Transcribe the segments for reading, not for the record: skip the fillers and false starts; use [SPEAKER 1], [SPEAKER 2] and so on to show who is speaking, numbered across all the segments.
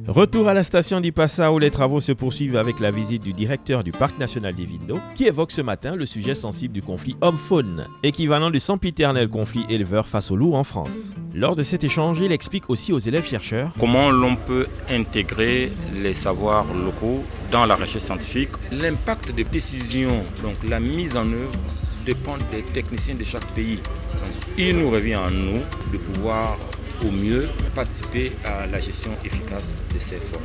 [SPEAKER 1] Retour à la station d'Ipassa où les travaux se poursuivent avec la visite du directeur du Parc national Livindò qui évoque ce matin le sujet sensible du conflit homme-faune, équivalent du sempiternel conflit éleveur face aux loups en France. Lors de cet échange, il explique aussi aux élèves chercheurs
[SPEAKER 2] comment l'on peut intégrer les savoirs locaux dans la recherche scientifique. L'impact des décisions, donc la mise en œuvre, dépend des techniciens de chaque pays. Donc, il nous revient à nous de pouvoir au mieux participer à la gestion efficace de ces forêts.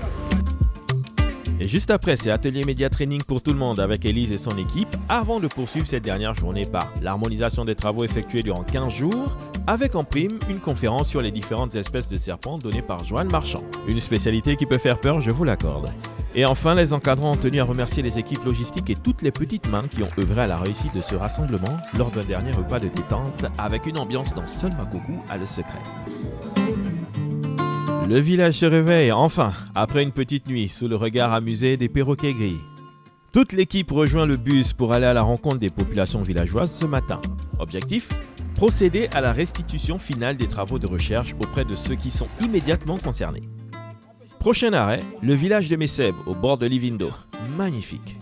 [SPEAKER 1] Et juste après, c'est atelier média training pour tout le monde avec Élise et son équipe avant de poursuivre cette dernière journée par l'harmonisation des travaux effectués durant 15 jours avec en prime une conférence sur les différentes espèces de serpents donnée par Joanne Marchand. Une spécialité qui peut faire peur, je vous l'accorde. Et enfin, les encadrants ont tenu à remercier les équipes logistiques et toutes les petites mains qui ont œuvré à la réussite de ce rassemblement lors d'un dernier repas de détente avec une ambiance dont seul Makoko a le secret. Le village se réveille, enfin, après une petite nuit, sous le regard amusé des perroquets gris. Toute l'équipe rejoint le bus pour aller à la rencontre des populations villageoises ce matin. Objectif ? Procéder à la restitution finale des travaux de recherche auprès de ceux qui sont immédiatement concernés. Prochain arrêt, le village de Messeb, au bord de Livindò. Magnifique.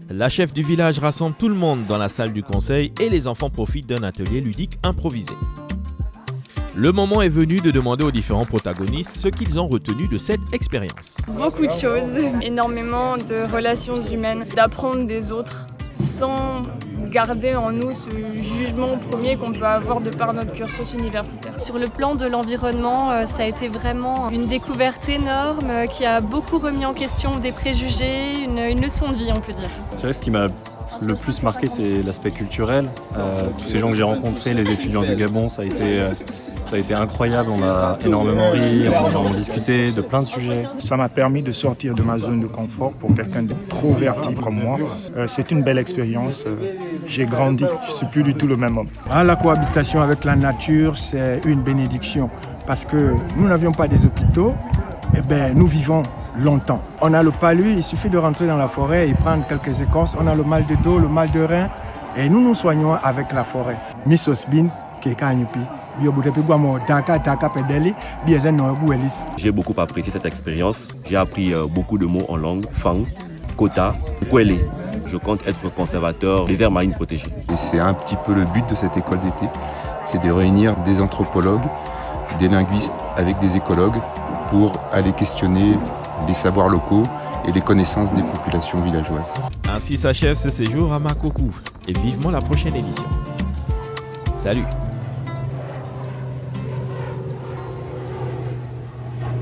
[SPEAKER 1] La chef du village rassemble tout le monde dans la salle du conseil et les enfants profitent d'un atelier ludique improvisé. Le moment est venu de demander aux différents protagonistes ce qu'ils ont retenu de cette expérience.
[SPEAKER 3] Beaucoup de choses, énormément de relations humaines, d'apprendre des autres sans garder en nous ce jugement premier qu'on peut avoir de par notre cursus universitaire.
[SPEAKER 4] Sur le plan de l'environnement, ça a été vraiment une découverte énorme qui a beaucoup remis en question des préjugés, une leçon de vie on peut dire.
[SPEAKER 5] Je dirais ce qui m'a le plus marqué c'est l'aspect culturel. Tous ces gens que j'ai rencontrés, les étudiants du Gabon, ça a été incroyable, on a énormément ri, on a énormément discuté de plein de sujets.
[SPEAKER 6] Ça m'a permis de sortir de ma zone de confort pour quelqu'un d'introverti comme moi. C'est une belle expérience, j'ai grandi, je ne suis plus du tout le même homme.
[SPEAKER 7] La cohabitation avec la nature, c'est une bénédiction parce que nous n'avions pas des hôpitaux, nous vivons longtemps. On a le palu, il suffit de rentrer dans la forêt et prendre quelques écorces, on a le mal de dos, le mal de rein et nous nous soignons avec la forêt. Misosbin, Kekanyupi.
[SPEAKER 8] J'ai beaucoup apprécié cette expérience. J'ai appris beaucoup de mots en langue, Fang, Kota, Kwele. Je compte être conservateur des aires marines protégées.
[SPEAKER 9] Et c'est un petit peu le but de cette école d'été, c'est de réunir des anthropologues, des linguistes avec des écologues pour aller questionner les savoirs locaux et les connaissances des populations villageoises.
[SPEAKER 1] Ainsi s'achève ce séjour à Makoko et vivement la prochaine édition. Salut!